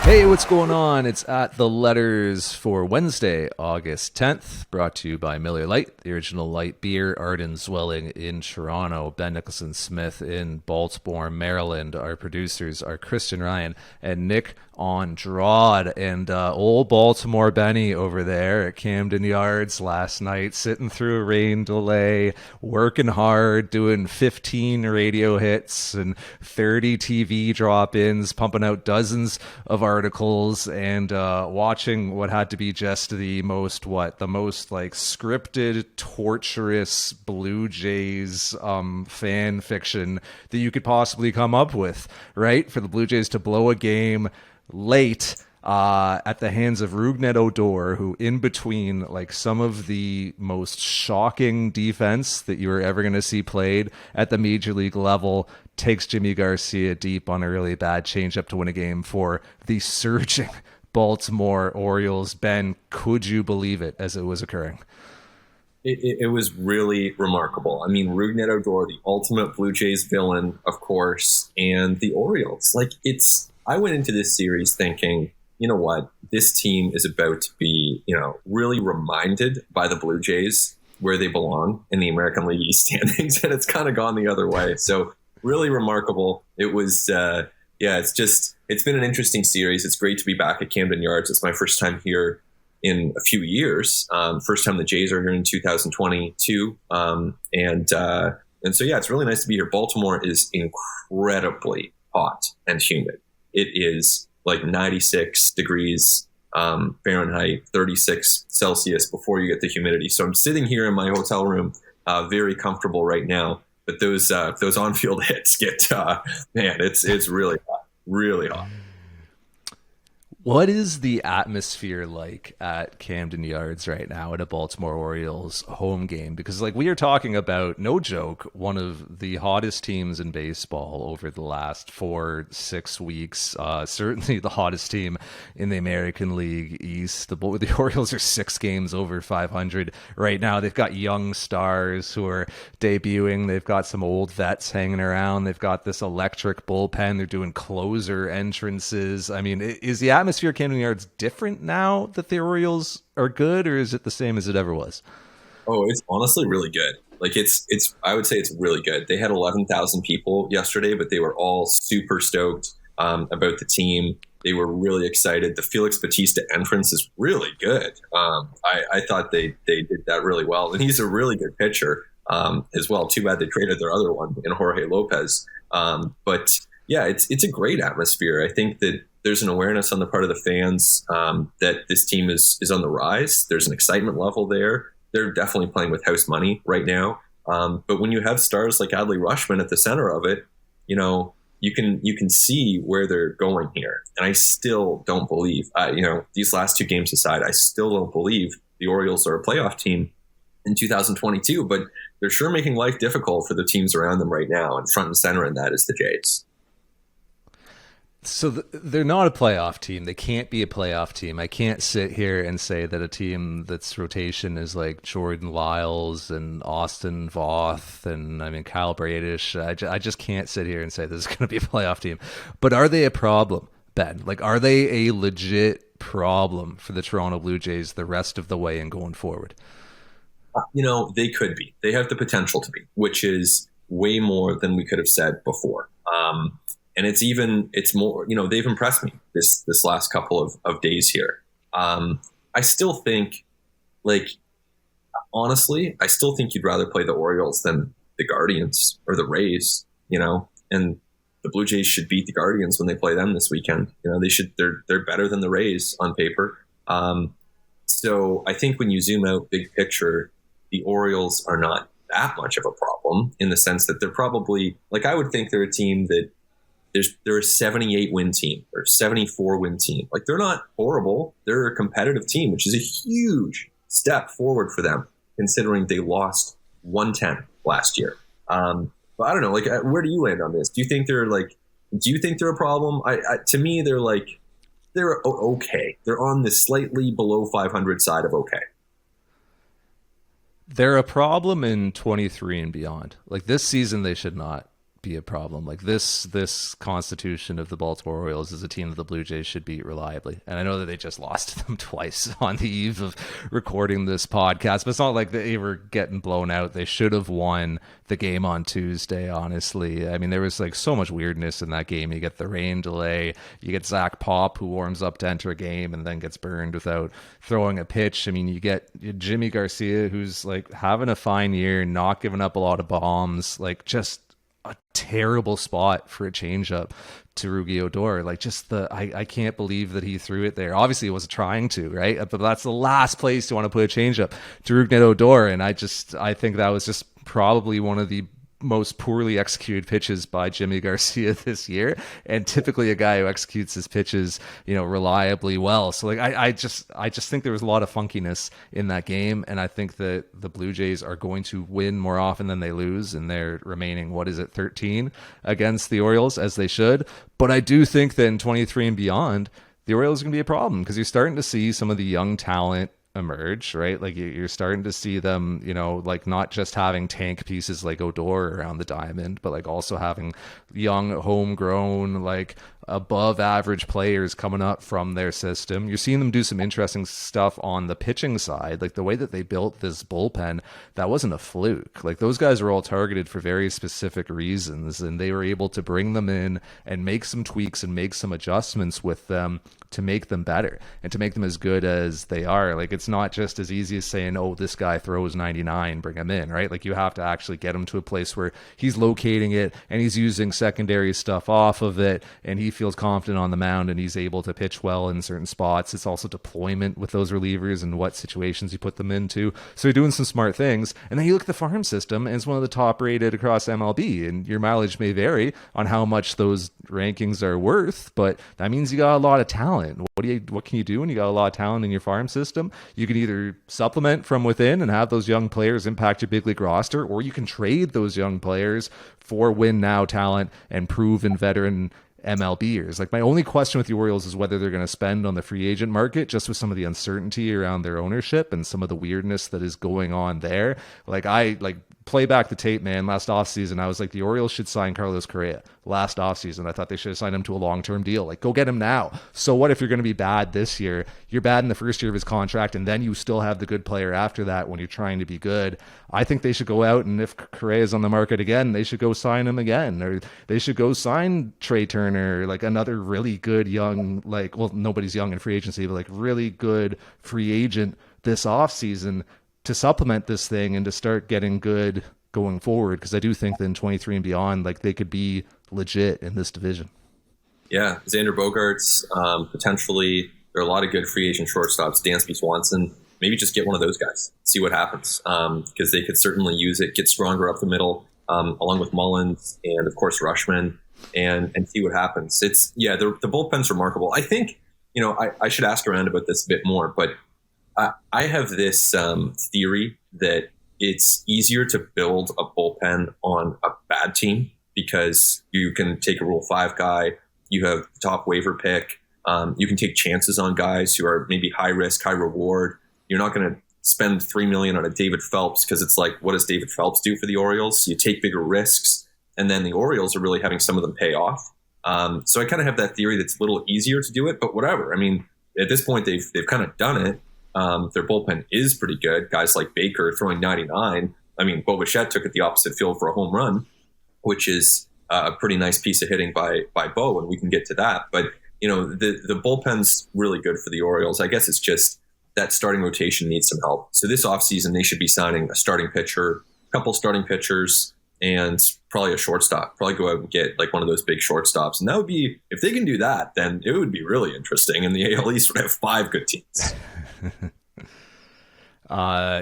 Hey, what's going on? It's at the letters for Wednesday, August 10th, brought to you by Miller Lite, the original light beer, Arden Swelling in Toronto, Ben Nicholson Smith in Baltimore, Maryland. Our producers are Christian Ryan and Nick Andrade, and old Baltimore Benny over there at Camden Yards last night, sitting through a rain delay, working hard, doing 15 radio hits and 30 TV drop-ins, pumping out dozens of articles, and watching what had to be just the most like scripted, torturous Blue Jays fan fiction that you could possibly come up with, right? For the Blue Jays to blow a game late at the hands of Rougned Odor, who in between like some of the most shocking defense that you were ever going to see played at the major league level, takes Jimmy Garcia deep on a really bad changeup to win a game for the surging Baltimore Orioles. Ben, could you believe it as it was occurring? It was really remarkable. I mean, Rougned Odor, the ultimate Blue Jays villain, of course, and the Orioles. I went into this series thinking, you know what, this team is about to be, really reminded by the Blue Jays where they belong in the American League East standings, and it's kind of gone the other way. So really remarkable. It was, it's been an interesting series. It's great to be back at Camden Yards. It's my first time here in a few years. First time the Jays are here in 2022. And so, it's really nice to be here. Baltimore is incredibly hot and humid. It is like 96 degrees Fahrenheit, 36 Celsius before you get the humidity. So I'm sitting here in my hotel room, very comfortable right now. But those on-field hits get, it's really hot, really hot. What is the atmosphere like at Camden Yards right now at a Baltimore Orioles home game? Because we are talking about, no joke, one of the hottest teams in baseball over the last 4-6 weeks. Certainly the hottest team in the American League East. The Orioles are 6 games over 500 right now. They've got young stars who are debuting. They've got some old vets hanging around. They've got this electric bullpen. They're doing closer entrances. I mean, is the atmosphere at Camden Yards different now that the Orioles are good, or is it the same as it ever was? Oh, it's honestly really good. I would say it's really good. They had 11,000 people yesterday, but they were all super stoked about the team. They were really excited. The Felix Bautista entrance is really good. I thought they did that really well, and he's a really good pitcher as well. Too bad they traded their other one in Jorge Lopez. But yeah, it's a great atmosphere. I think that there's an awareness on the part of the fans that this team is on the rise. There's an excitement level there. They're definitely playing with house money right now. But when you have stars like Adley Rutschman at the center of it, you can see where they're going here. And I still don't believe, these last 2 games aside, I still don't believe the Orioles are a playoff team in 2022. But they're sure making life difficult for the teams around them right now. And front and center in that is the Jays. So they're not a playoff team. They can't be a playoff team. I can't sit here and say that a team that's rotation is like Jordan Lyles and Austin Voth and Kyle Bradish. I just can't sit here and say this is going to be a playoff team. But are they a problem, Ben? Are they a legit problem for the Toronto Blue Jays the rest of the way and going forward? They could be. They have the potential to be, which is way more than we could have said before. And it's more, they've impressed me this last couple of days here. I still think, honestly, I still think you'd rather play the Orioles than the Guardians or the Rays, and the Blue Jays should beat the Guardians when they play them this weekend. They're better than the Rays on paper. So I think when you zoom out big picture, the Orioles are not that much of a problem in the sense that they're probably, I would think they're a team that, they're a 78 win team or 74 win team. They're not horrible. They're a competitive team, which is a huge step forward for them, considering they lost 110 last year. But I don't know, where do you land on this? Do you think they're a problem? To me, they're okay. They're on the slightly below 500 side of okay. They're a problem in 23 and beyond. This season, they should not be a problem. Like this constitution of the Baltimore Orioles is a team that the Blue Jays should beat reliably. And I know that they just lost to them twice on the eve of recording this podcast, but it's not like they were getting blown out. They should have won the game on Tuesday, honestly. I mean, there was like so much weirdness in that game. You get the rain delay, you get Zach Pop, who warms up to enter a game and then gets burned without throwing a pitch. I mean, you get Jimmy Garcia, who's like having a fine year, not giving up a lot of bombs, like just a terrible spot for a changeup to Rugi Odor. Like just I can't believe that he threw it there. Obviously he wasn't trying to, right? But that's the last place you want to put a changeup to Rugi Odor. And I think that was just probably one of the most poorly executed pitches by Jimmy Garcia this year, and typically a guy who executes his pitches, reliably well. So like I just think there was a lot of funkiness in that game, and I think that the Blue Jays are going to win more often than they lose, and they're remaining 13 against the Orioles, as they should. But I do think that in 23 and beyond, the Orioles are going to be a problem, because you're starting to see some of the young talent emerge, right? Like you're starting to see them, like not just having tank pieces like Odor around the diamond, but like also having young, homegrown, like above average players coming up from their system. You're seeing them do some interesting stuff on the pitching side. Like the way that they built this bullpen, that wasn't a fluke. Like those guys were all targeted for very specific reasons, and they were able to bring them in and make some tweaks and make some adjustments with them to make them better and to make them as good as they are. Like it's not just as easy as saying, oh, this guy throws 99, bring him in, right? Like you have to actually get him to a place where he's locating it and he's using secondary stuff off of it, and he feels confident on the mound and he's able to pitch well in certain spots. It's also deployment with those relievers and what situations you put them into. So you're doing some smart things. And then you look at the farm system, and it's one of the top rated across MLB, and your mileage may vary on how much those rankings are worth, but that means you got a lot of talent. What can you do when you got a lot of talent in your farm system? You can either supplement from within and have those young players impact your big league roster, or you can trade those young players for win now talent and proven veteran MLBers. Like my only question with the Orioles is whether they're going to spend on the free agent market, just with some of the uncertainty around their ownership and some of the weirdness that is going on there. Play back the tape, man. Last offseason, I was like, the Orioles should sign Carlos Correa. Last offseason, I thought they should have signed him to a long-term deal. Like, go get him now. So what if you're going to be bad this year? You're bad in the first year of his contract, and then you still have the good player after that when you're trying to be good. I think they should go out, and if Correa is on the market again, they should go sign him again. Or they should go sign Trey Turner, like another really good young, nobody's young in free agency, but like really good free agent this offseason to supplement this thing and to start getting good going forward, because I do think that in 23 and beyond, like they could be legit in this division. Yeah, Xander Bogaerts, potentially. There are a lot of good free agent shortstops. Dansby Swanson, maybe just get one of those guys, see what happens, because they could certainly use it, get stronger up the middle, along with Mullins and of course Rushman, and see what happens. The bullpen's remarkable. I think I should ask around about this a bit more, but I have this theory that it's easier to build a bullpen on a bad team because you can take a Rule 5 guy, you have the top waiver pick, you can take chances on guys who are maybe high risk, high reward. You're not going to spend $3 million on a David Phelps because it's like, what does David Phelps do for the Orioles? You take bigger risks, and then the Orioles are really having some of them pay off. So I kind of have that theory that's a little easier to do it, but whatever. I mean, at this point, they've kind of done it. Their bullpen is pretty good. Guys like Baker throwing 99. I mean, Bo Bichette took it the opposite field for a home run, which is a pretty nice piece of hitting by Bo, and we can get to that. But, the bullpen's really good for the Orioles. I guess it's just that starting rotation needs some help. So this offseason, they should be signing a starting pitcher, a couple starting pitchers, and probably a shortstop. Probably go out and get like one of those big shortstops. And that would be, if they can do that, then it would be really interesting. And the AL East would have 5 good teams.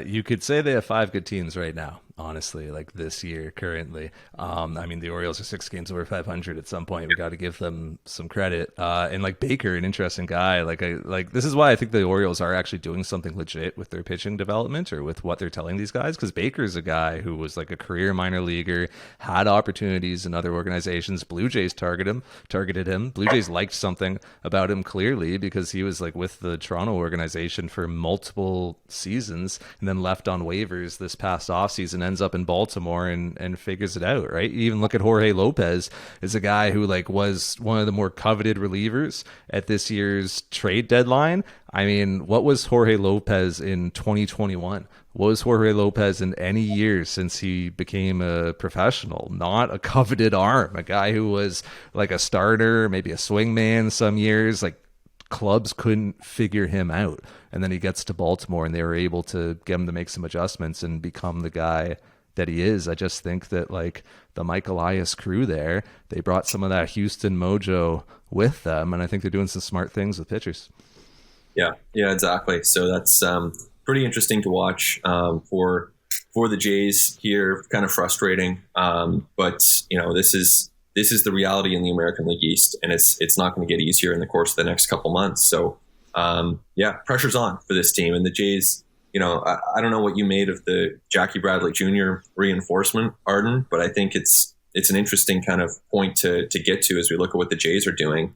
You could say they have 5 good teams right now, honestly, like this year currently. I mean, the Orioles are 6 games over 500 at some point. We got to give them some credit. And like Baker, an interesting guy. This is why I think the Orioles are actually doing something legit with their pitching development or with what they're telling these guys. Because Baker's a guy who was like a career minor leaguer, had opportunities in other organizations. Blue Jays targeted him. Blue Jays liked something about him clearly because he was like with the Toronto organization for multiple seasons and then left on waivers this past offseason and ends up in Baltimore and figures it out, right? You even look at Jorge Lopez is a guy who like was one of the more coveted relievers at this year's trade deadline. I mean, what was Jorge Lopez in 2021? Was Jorge Lopez in any year since he became a professional? Not a coveted arm, a guy who was like a starter, maybe a swingman some years. Like clubs couldn't figure him out. And then he gets to Baltimore and they were able to get him to make some adjustments and become the guy that he is. I just think that like the Mike Elias crew there, they brought some of that Houston mojo with them. And I think they're doing some smart things with pitchers. Yeah, exactly. So that's pretty interesting to watch for the Jays here. Kind of frustrating, but you know this is the reality in the American League East, and it's not going to get easier in the course of the next couple months. So pressure's on for this team, and the Jays. You know, I don't know what you made of the Jackie Bradley Jr. reinforcement, Arden, but I think it's an interesting kind of point to get to as we look at what the Jays are doing.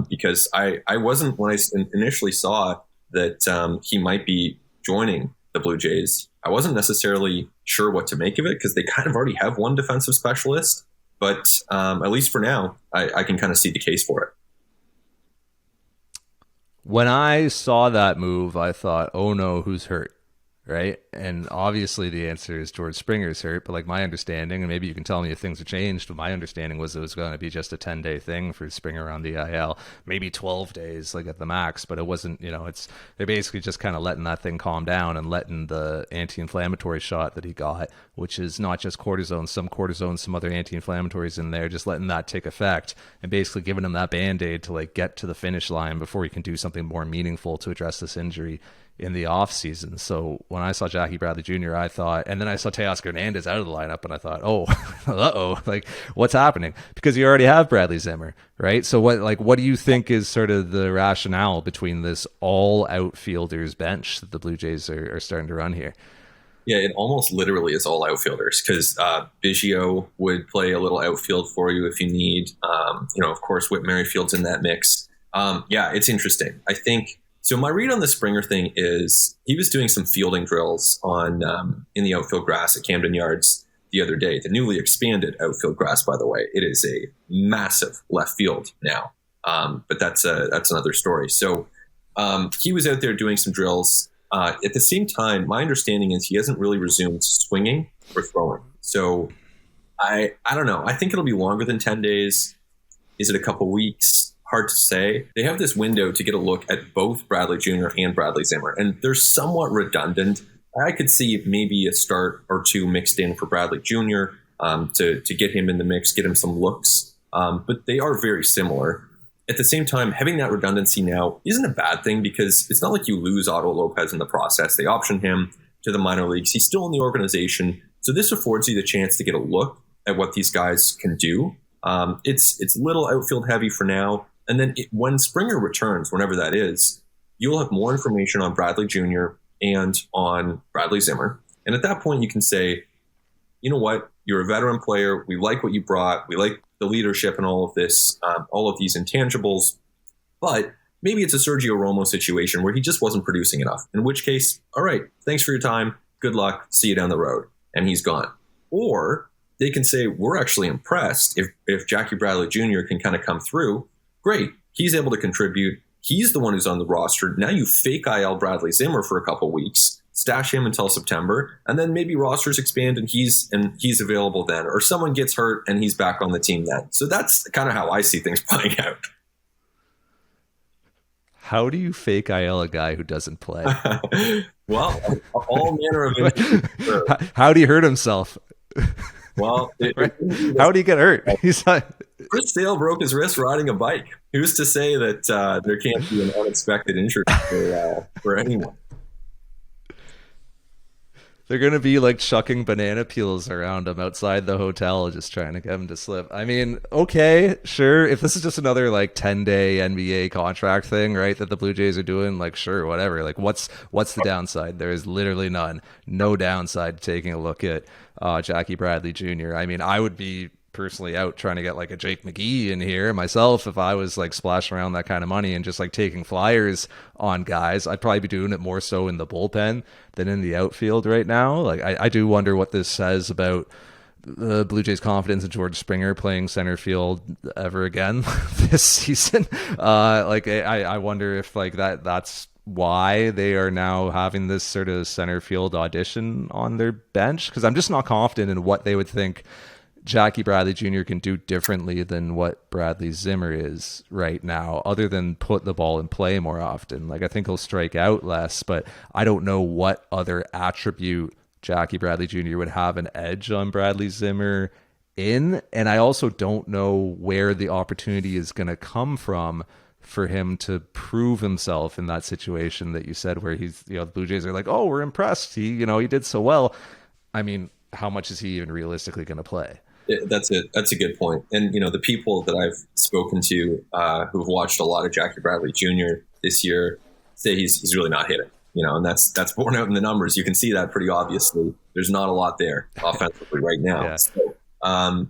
Because I wasn't, when I initially saw that he might be joining the Blue Jays, I wasn't necessarily sure what to make of it because they kind of already have one defensive specialist. But at least for now, I can kind of see the case for it. When I saw that move, I thought, oh no, who's hurt? Right. And obviously the answer is George Springer's hurt. But like my understanding, and maybe you can tell me if things have changed, but my understanding was it was going to be just a 10-day thing for Springer on the IL, maybe 12 days, like at the max. But it wasn't, you know, they're basically just kind of letting that thing calm down and letting the anti-inflammatory shot that he got, which is not just cortisone, some other anti-inflammatories in there, just letting that take effect and basically giving him that Band-Aid to like get to the finish line before he can do something more meaningful to address this injury in the off season. So when I saw Jackie Bradley Jr., I thought, and then I saw Teoscar Hernandez out of the lineup, and I thought, oh, like what's happening? Because you already have Bradley Zimmer, right? So what do you think is sort of the rationale between this all outfielders bench that the Blue Jays are starting to run here? Yeah, it almost literally is all outfielders because Biggio would play a little outfield for you if you need. Of course, Whit Merrifield's in that mix. It's interesting. I think. So my read on the Springer thing is he was doing some fielding drills on in the outfield grass at Camden Yards the other day. The newly expanded outfield grass, by the way, it is a massive left field now. But that's another story. So he was out there doing some drills. At the same time, my understanding is he hasn't really resumed swinging or throwing. So I don't know. I think it'll be longer than 10 days. Is it a couple weeks? Hard to say. They have this window to get a look at both Bradley Jr. and Bradley Zimmer, and they're somewhat redundant. I could see maybe a start or two mixed in for Bradley Jr. To get him in the mix, get him some looks, but they are very similar. At the same time, having that redundancy now isn't a bad thing because it's not like you lose Otto Lopez in the process. They option him to the minor leagues. He's still in the organization, so this affords you the chance to get a look at what these guys can do. It's little outfield heavy for now. And then when Springer returns, whenever that is, you'll have more information on Bradley Jr. and on Bradley Zimmer. And at that point, you can say, you know what, you're a veteran player. We like what you brought. We like the leadership and all of this, all of these intangibles. But maybe it's a Sergio Romo situation where he just wasn't producing enough. In which case, all right, thanks for your time. Good luck. See you down the road. And he's gone. Or they can say, we're actually impressed if Jackie Bradley Jr. can kind of come through. Great. He's able to contribute. He's the one who's on the roster. Now you fake IL Bradley Zimmer for a couple weeks, stash him until September, and then maybe rosters expand and he's available then, or someone gets hurt and he's back on the team then. So that's kind of how I see things playing out. How do you fake IL a guy who doesn't play? Well, all manner of injuries. How do he hurt himself? Well, how did he get hurt? He's like, Chris Sale broke his wrist riding a bike. Who's to say that there can't be an unexpected injury for anyone? They're going to be like chucking banana peels around him outside the hotel, just trying to get him to slip. I mean, okay, sure. If this is just another like 10-day NBA contract thing, right, that the Blue Jays are doing, like, sure, whatever. Like, what's the downside? There is literally none. No downside to taking a look at Jackie Bradley Jr. I mean, I would be personally out trying to get like a Jake McGee in here myself. If I was like splashing around that kind of money and just like taking flyers on guys, I'd probably be doing it more so in the bullpen than in the outfield right now. Like I do wonder what this says about the Blue Jays' confidence in George Springer playing center field ever again this season. I wonder if like that's why they are now having this sort of center field audition on their bench, because I'm just not confident in what they would think Jackie Bradley Jr. can do differently than what Bradley Zimmer is right now, other than put the ball in play more often. Like I think he'll strike out less, but I don't know what other attribute Jackie Bradley Jr. would have an edge on Bradley Zimmer in. And I also don't know where the opportunity is going to come from for him to prove himself in that situation that you said, where he's, the Blue Jays are like, oh, we're impressed. He did so well. I mean, how much is he even realistically going to play? That's a good point. And, the people that I've spoken to who've watched a lot of Jackie Bradley Jr. this year say he's really not hitting. And that's borne out in the numbers. You can see that pretty obviously. There's not a lot there offensively right now. Yeah. So, I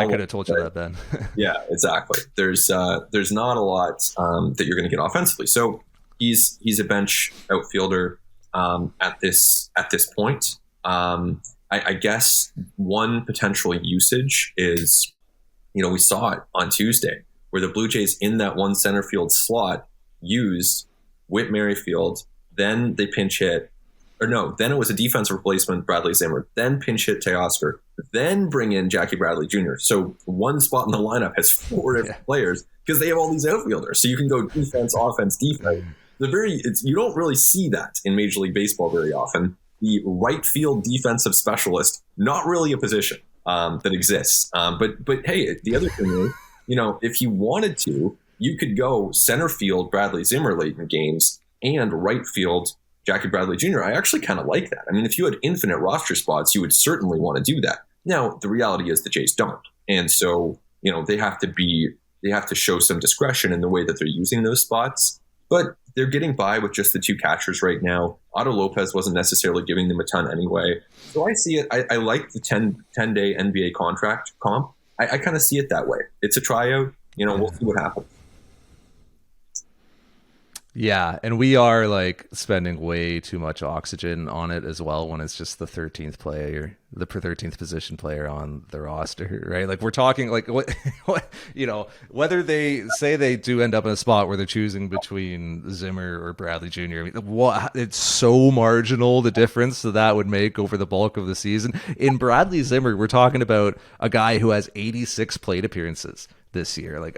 could have told you that then. Yeah, exactly. There's not a lot that you're going to get offensively. So he's a bench outfielder at this point. I guess one potential usage is, we saw it on Tuesday where the Blue Jays in that one center field slot used Whit Merrifield. Then they pinch hit, then it was a defensive replacement, Bradley Zimmer, then pinch hit Teoscar, then bring in Jackie Bradley Jr. So one spot in the lineup has four different players because they have all these outfielders. So you can go defense, offense, defense. You don't really see that in Major League Baseball very often. The right field defensive specialist, not really a position that exists. But hey, the other thing is, if you wanted to, you could go center field Bradley Zimmer late in games and right field Jackie Bradley Jr. I actually kind of like that. I mean, if you had infinite roster spots, you would certainly want to do that. Now, the reality is the Jays don't. And so, they have to show some discretion in the way that they're using those spots. But they're getting by with just the two catchers right now. Otto Lopez wasn't necessarily giving them a ton anyway. So I see it. I like the 10-day NBA contract comp. I kind of see it that way. It's a tryout. We'll see what happens. Yeah, and we are like spending way too much oxygen on it as well when it's just the 13th player, the 13th position player on the roster, right? Like we're talking like what whether they say they do end up in a spot where they're choosing between Zimmer or Bradley Jr. I mean, it's so marginal the difference that would make over the bulk of the season. In Bradley Zimmer, we're talking about a guy who has 86 plate appearances this year. Like,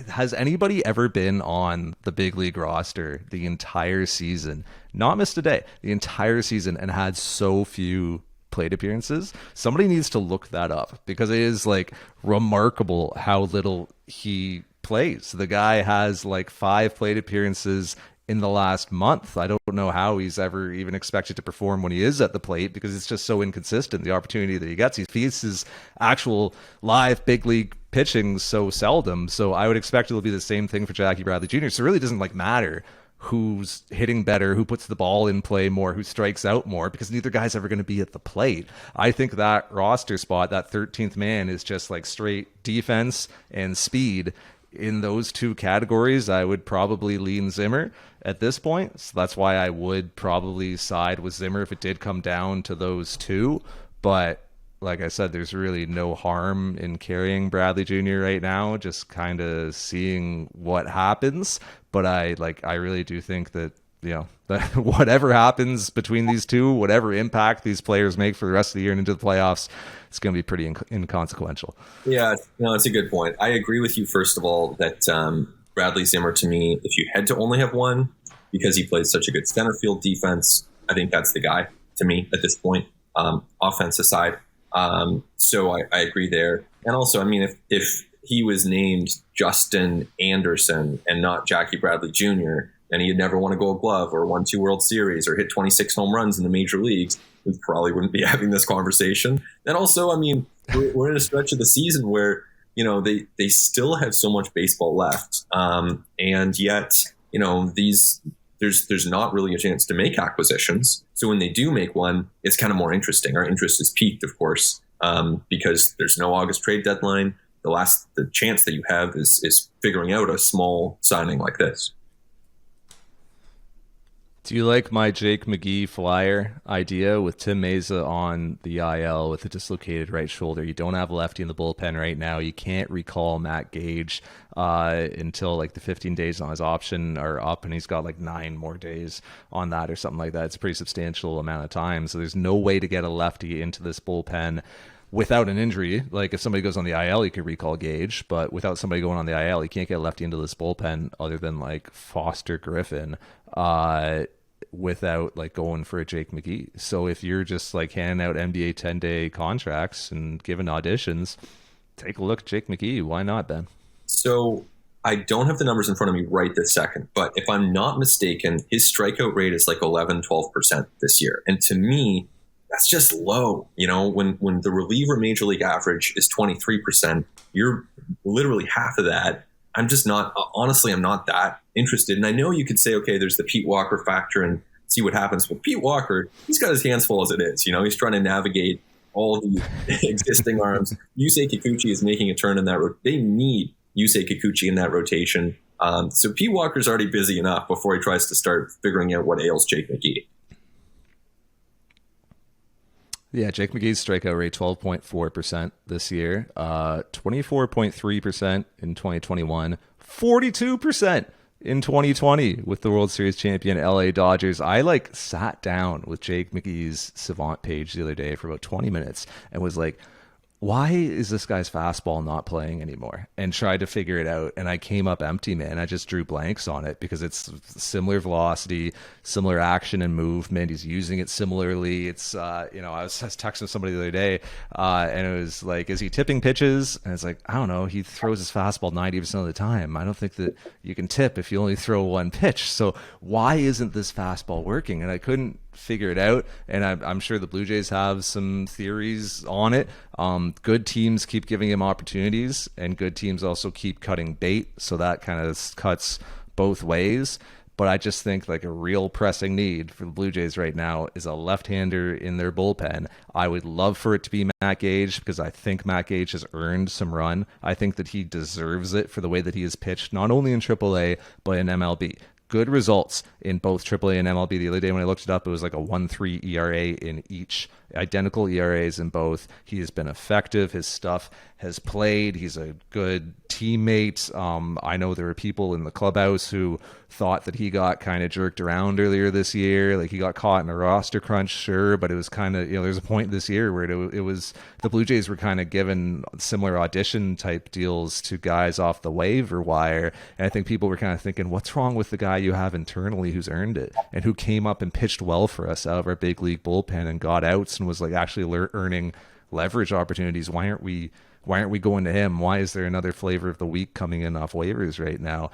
has anybody ever been on the big league roster the entire season, not missed a day, the entire season, and had so few plate appearances? Somebody needs to look that up, because it is like remarkable how little he plays. The guy has like 5 plate appearances in the last month. I don't know how he's ever even expected to perform when he is at the plate, because it's just so inconsistent, the opportunity that he gets. He faces actual live big league pitching so seldom. So I would expect it'll be the same thing for Jackie Bradley Jr. So it really doesn't like matter who's hitting better, who puts the ball in play more, who strikes out more, because neither guy's ever going to be at the plate. I think that roster spot, that 13th man, is just like straight defense and speed. In those two categories, I would probably lean Zimmer at this point. So that's why I would probably side with Zimmer if it did come down to those two. But like I said, there's really no harm in carrying Bradley Jr. right now, just kind of seeing what happens. But I really do think that, that whatever happens between these two, whatever impact these players make for the rest of the year and into the playoffs, it's going to be pretty inconsequential. Yeah, it's a good point. I agree with you, first of all, that Bradley Zimmer, to me, if you had to only have one, because he plays such a good center field defense, I think that's the guy to me at this point, offense aside. So I agree there. And also, I mean, if he was named Justin Anderson and not Jackie Bradley Jr., and he had never won a Gold Glove or won 2 World Series or hit 26 home runs in the major leagues, we probably wouldn't be having this conversation. And also, I mean, we're in a stretch of the season where, they still have so much baseball left. And yet, there's not really a chance to make acquisitions. So when they do make one, it's kind of more interesting. Our interest is piqued, of course. because there's no August trade deadline. The chance that you have is figuring out a small signing like this. Do you like my Jake McGee flyer idea with Tim Meza on the IL with a dislocated right shoulder? You don't have a lefty in the bullpen right now. You can't recall Matt Gage until like the 15 days on his option are up, and he's got like 9 more days on that or something like that. It's a pretty substantial amount of time. So there's no way to get a lefty into this bullpen without an injury. Like if somebody goes on the IL, you could recall Gage, but without somebody going on the IL, you can't get a lefty into this bullpen other than like Foster Griffin. Without like going for a Jake McGee. So if you're just like handing out NBA 10-day contracts and giving auditions, take a look at Jake McGee. Why not, Ben? So I don't have the numbers in front of me right this second, but if I'm not mistaken, his strikeout rate is like 11-12% this year. And to me, that's just low. You know, when the reliever major league average is 23%, you're literally half of that. I'm just not, honestly, I'm not that interested. And I know you could say, okay, there's the Pete Walker factor and see what happens. But Pete Walker, he's got his hands full as it is. You know, he's trying to navigate all the existing arms. Yusei Kikuchi is making a turn in that. They need Yusei Kikuchi in that rotation. So Pete Walker's already busy enough before he tries to start figuring out what ails Jake McGee. Yeah, Jake McGee's strikeout rate 12.4% this year, 24.3% in 2021, 42% in 2020 with the World Series champion LA Dodgers. I like sat down with Jake McGee's Savant page the other day for about 20 minutes and was like, why is this guy's fastball not playing anymore? And tried to figure it out. And I came up empty, man. I just drew blanks on it because it's similar velocity, similar action and movement. He's using it similarly. It's, I was texting somebody the other day and it was like, is he tipping pitches? And it's like, I don't know. He throws his fastball 90% of the time. I don't think that you can tip if you only throw one pitch. So why isn't this fastball working? And I couldn't figure it out, and I'm sure the Blue Jays have some theories on it. Good teams keep giving him opportunities, and good teams also keep cutting bait, so that kind of cuts both ways. But I just think like a real pressing need for the Blue Jays right now is a left-hander in their bullpen. I would love for it to be Matt Gage because I think Matt Gage has earned some run. I think that he deserves it for the way that he has pitched, not only in AAA, but in MLB. Good results in both AAA and MLB. The other day when I looked it up, it was like a 1.3 ERA in each, identical ERAs in both. He has been effective. His stuff has played. He's a good teammate. I know there were people in the clubhouse who thought that he got kind of jerked around earlier this year. Like he got caught in a roster crunch, sure, but it was kind of, there's a point this year where it was the Blue Jays were kind of given similar audition type deals to guys off the waiver wire. And I think people were kind of thinking, what's wrong with the guy you have internally who's earned it and who came up and pitched well for us out of our big league bullpen and got outs and was like actually earning leverage opportunities? Why aren't we going to him? Why is there another flavor of the week coming in off waivers right now?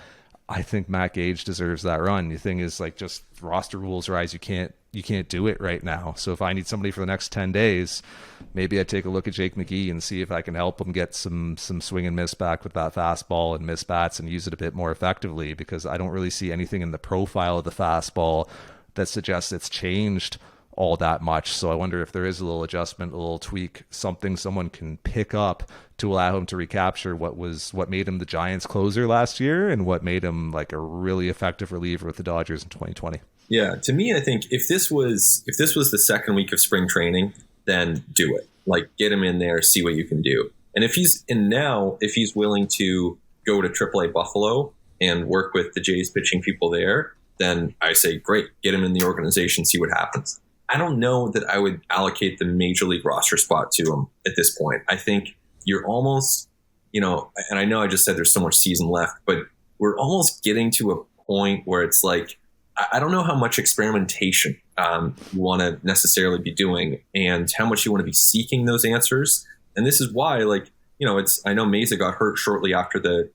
I think Matt Gage deserves that run. The thing is, like, just roster rules rise. You can't do it right now. So if I need somebody for the next 10 days, maybe I take a look at Jake McGee and see if I can help him get some swing and miss back with that fastball and miss bats and use it a bit more effectively, because I don't really see anything in the profile of the fastball that suggests it's changed all that much. So I wonder if there is a little adjustment, a little tweak, something someone can pick up to allow him to recapture what made him the Giants closer last year and what made him like a really effective reliever with the Dodgers in 2020. Yeah, to me, I think if this was the second week of spring training, then do it. Like, get him in there, see what you can do. And if he's willing to go to AAA Buffalo and work with the Jays pitching people there, then I say, great, get him in the organization, see what happens. I don't know that I would allocate the major league roster spot to him at this point. I think you're almost, and I know I just said there's so much season left, but we're almost getting to a point where it's like, I don't know how much experimentation you want to necessarily be doing and how much you want to be seeking those answers. And this is why, I know Meza got hurt shortly after the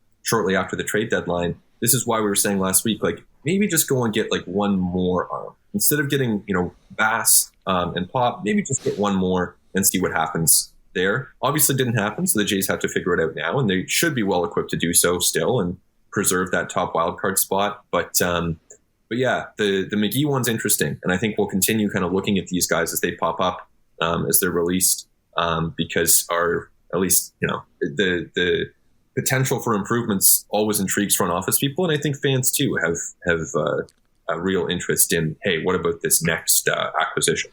trade deadline. This is why we were saying last week, like, maybe just go and get like one more arm instead of getting, Bass and Pop. Maybe just get one more and see what happens there. Obviously didn't happen, so the Jays have to figure it out now, and they should be well equipped to do so still and preserve that top wildcard spot. But yeah, the McGee one's interesting, and I think we'll continue kind of looking at these guys as they pop up, as they're released. because at least the potential for improvements always intrigues front office people, and I think fans too have a real interest in, hey, what about this next acquisition?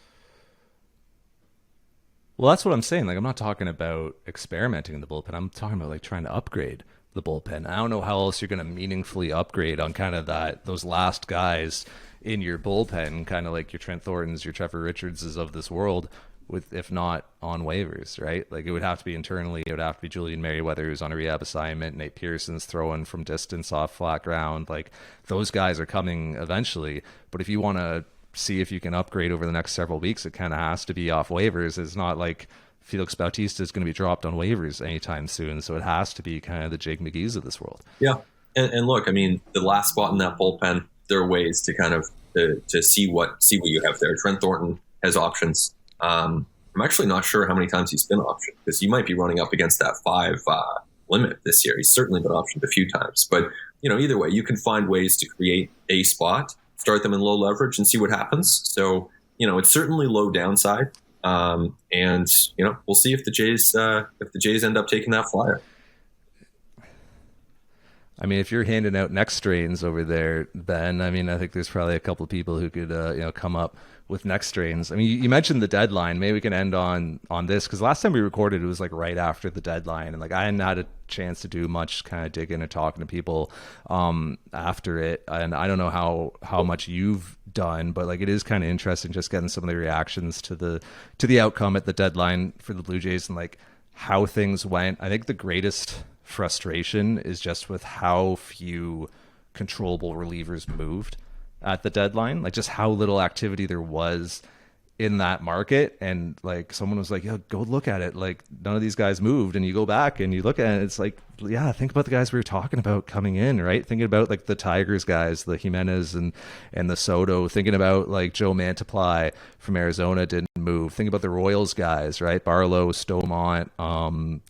Well, that's what I'm saying. Like, I'm not talking about experimenting in the bullpen. I'm talking about like trying to upgrade the bullpen. I don't know how else you're going to meaningfully upgrade on kind of those last guys in your bullpen, kind of like your Trent Thorntons, your Trevor Richardses of this world, with if not on waivers, right? Like, it would have to be internally. It would have to be Julian Merriweather, who's on a rehab assignment. Nate Pearson's throwing from distance off flat ground. Like, those guys are coming eventually. But if you want to see if you can upgrade over the next several weeks, it kind of has to be off waivers. It's not like Felix Bautista is going to be dropped on waivers anytime soon, so it has to be kind of the Jake McGee's of this world. Yeah, and look, I mean, the last spot in that bullpen, there are ways to kind of to see what you have there. Trent Thornton has options. I'm actually not sure how many times he's been optioned, because he might be running up against that 5 limit this year. He's certainly been optioned a few times, but either way, you can find ways to create a spot, start them in low leverage, and see what happens. So, it's certainly low downside. And we'll see if the Jays end up taking that flyer. I mean, if you're handing out next strains over there, Ben, I mean, I think there's probably a couple of people who could, come up with next strains. I mean, you mentioned the deadline. Maybe we can end on this, because last time we recorded, it was like right after the deadline, and like I hadn't had a chance to do much kind of digging and talking to people after it. And I don't know how much you've done, but like it is kind of interesting just getting some of the reactions to the outcome at the deadline for the Blue Jays and like how things went. I think the greatest frustration is just with how few controllable relievers moved at the deadline, like just how little activity there was in that market. And like someone was like, "Yo, go look at it. Like none of these guys moved." And you go back and you look at it, it's like, yeah, think about the guys we were talking about coming in, right? Thinking about like the Tigers guys, the Jimenez and the Soto, thinking about like Joe Mantiply from Arizona didn't move. Think about the Royals guys, right? Barlow, Stomont,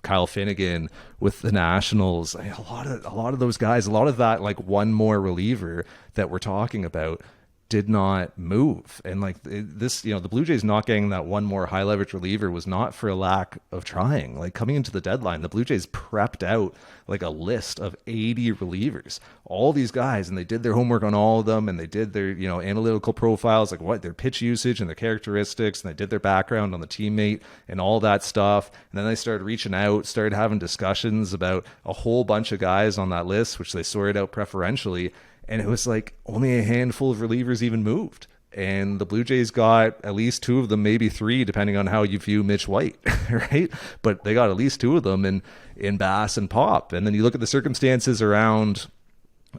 Kyle Finnegan with the Nationals. A lot of those guys, a lot of that like one more reliever that we're talking about did not move. And like this, the Blue Jays not getting that one more high leverage reliever was not for a lack of trying. Like coming into the deadline, the Blue Jays prepped out like a list of 80 relievers, all these guys, and they did their homework on all of them, and they did their, analytical profiles, like what their pitch usage and their characteristics, and they did their background on the teammate and all that stuff. And then they started reaching out, started having discussions about a whole bunch of guys on that list, which they sorted out preferentially. And it was like only a handful of relievers even moved. And the Blue Jays got at least 2 of them, maybe 3, depending on how you view Mitch White, right? But they got at least 2 of them in Bass and Pop. And then you look at the circumstances around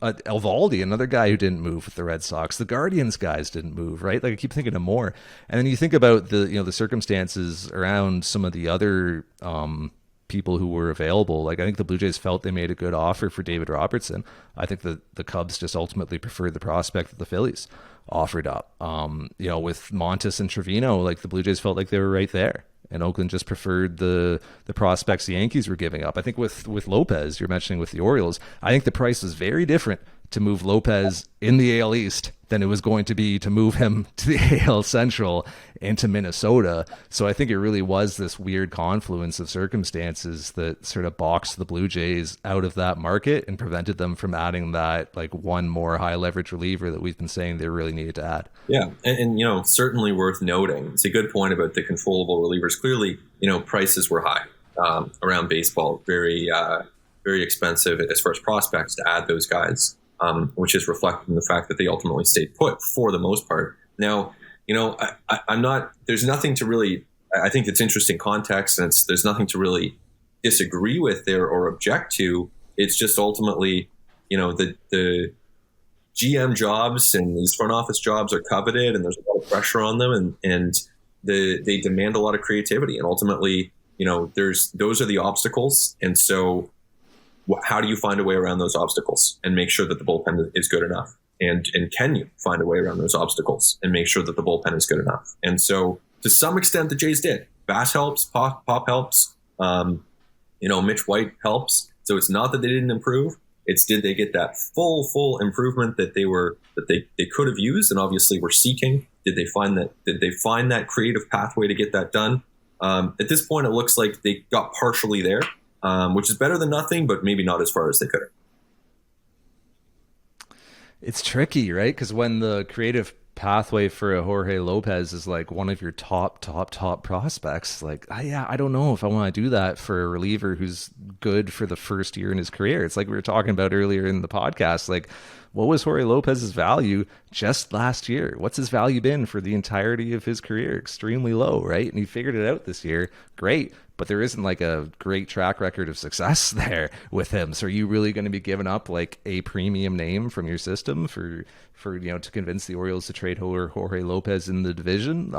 Eovaldi, another guy who didn't move with the Red Sox. The Guardians guys didn't move, right? Like I keep thinking of more. And then you think about the circumstances around some of the other people who were available. Like I think the Blue Jays felt they made a good offer for David Robertson. I think the Cubs just ultimately preferred the prospect that the Phillies offered up. With Montes and Trevino, like the Blue Jays felt like they were right there, and Oakland just preferred the prospects the Yankees were giving up. I think with Lopez, you're mentioning with the Orioles, I think the price was very different to move Lopez in the AL East than it was going to be to move him to the AL Central and to Minnesota. So I think it really was this weird confluence of circumstances that sort of boxed the Blue Jays out of that market and prevented them from adding that like one more high leverage reliever that we've been saying they really needed to add. Yeah, and certainly worth noting. It's a good point about the controllable relievers. Clearly, prices were high around baseball, very very expensive as far as prospects to add those guys. Which is reflected in the fact that they ultimately stayed put for the most part. Now, I'm not, there's nothing to really, I think it's interesting context, and there's nothing to really disagree with there or object to. It's just ultimately, the GM jobs and these front office jobs are coveted, and there's a lot of pressure on them, and they demand a lot of creativity. And ultimately, those are the obstacles. And so, how do you find a way around those obstacles and make sure that the bullpen is good enough? And can you find a way around those obstacles and make sure that the bullpen is good enough? And so to some extent, the Jays did. Bass helps, Pop helps, Mitch White helps. So it's not that they didn't improve. It's did they get that full improvement that they could have used and obviously were seeking? Did they find that creative pathway to get that done? At this point, it looks like they got partially there, which is better than nothing, but maybe not as far as they could have. It's tricky, right? Because when the creative pathway for a Jorge Lopez is like one of your top prospects, like, I don't know if I want to do that for a reliever who's good for the first year in his career. It's like we were talking about earlier in the podcast, like, what was Jorge Lopez's value just last year? What's his value been for the entirety of his career? Extremely low, right? And he figured it out this year. Great. But there isn't like a great track record of success there with him. So are you really going to be giving up like a premium name from your system for to convince the Orioles to trade Jorge Lopez in the division?